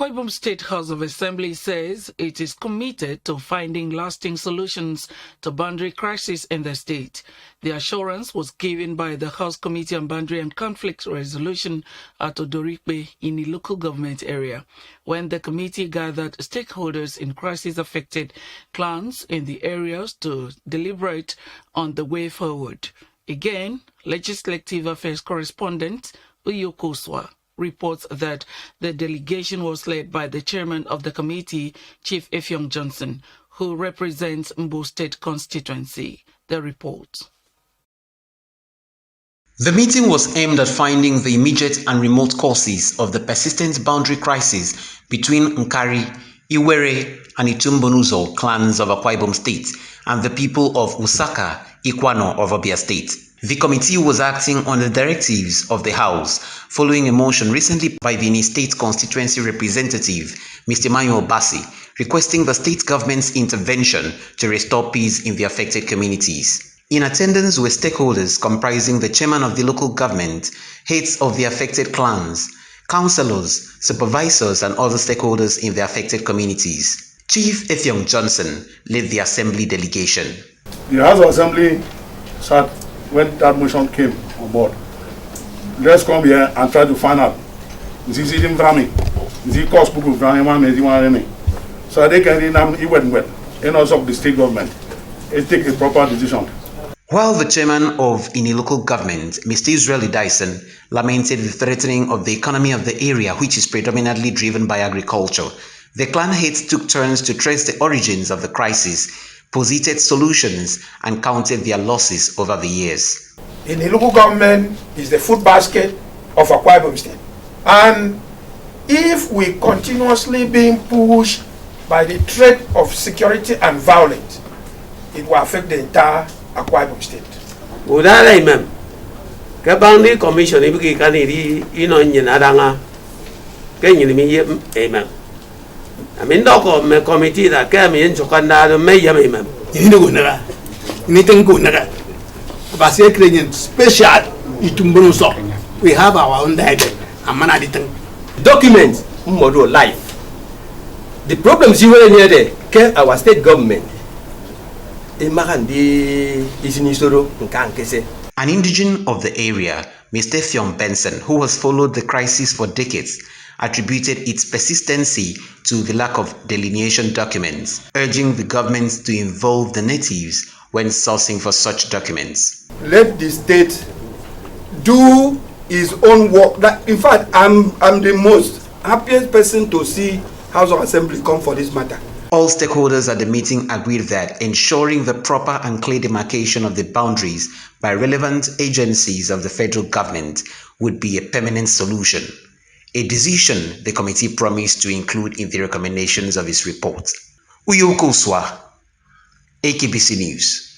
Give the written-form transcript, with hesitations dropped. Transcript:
Akwa Ibom State House of Assembly says it is committed to finding lasting solutions to boundary crisis in the state. The assurance was given by the House Committee on Boundary and Conflict Resolution at Odorikpe in the local government area, when the committee gathered stakeholders in crisis-affected clans in the areas to deliberate on the way forward. Again, Legislative Affairs correspondent Uyokoswa reports that the delegation was led by the chairman of the committee, Chief Effiong Johnson, who represents Mbo State constituency. The report. The meeting was aimed at finding the immediate and remote causes of the persistent boundary crisis between Nkari, Iwere, and Itumbonuzo clans of Akwa Ibom State and the people of Usaka, Ikwano of Abia State. The committee was acting on the directives of the House following a motion recently by the State constituency representative, Mr. Mayo Obasi, requesting the state government's intervention to restore peace in the affected communities. In attendance were stakeholders comprising the chairman of the local government, heads of the affected clans, councillors, supervisors, and other stakeholders in the affected communities. Chief Effiong Johnson led the assembly delegation. The House of Assembly sat when that motion came on board. Let's come here and try to find out. Is it in farming? Is it cost book of farming? So they can in also of the state government and take a proper decision. While the chairman of any local government, Mr. Israeli Dyson, lamented the threatening of the economy of the area, which is predominantly driven by agriculture, the clan heads took turns to trace the origins of the crisis, posited solutions, and counted their losses over the years. In the local government is the food basket of Akwa Ibom State. And if we continuously being pushed by the threat of security and violence, it will affect the entire Akwa Ibom State. Udara imam, ke boundary commission ibi kan iri ino nyinadanga, ke nyinimi imam. Amin doko me committee da ke mi nchokanda me yam imam. Ini gunaga, ini tengu naga. Basi ekrenyen special itumbonuso. We have our own diet. Amana diteng. Documents model life. The problems you were here there, ke our state government. An indigene of the area, Mr. Theon Benson, who has followed the crisis for decades, attributed its persistency to the lack of delineation documents, urging the government to involve the natives when sourcing for such documents. Let the state do its own work. In fact, I'm the most happiest person to see House of Assembly come for this matter. All stakeholders at the meeting agreed that ensuring the proper and clear demarcation of the boundaries by relevant agencies of the federal government would be a permanent solution, a decision the committee promised to include in the recommendations of its report. Uyokoswa, AKBC News.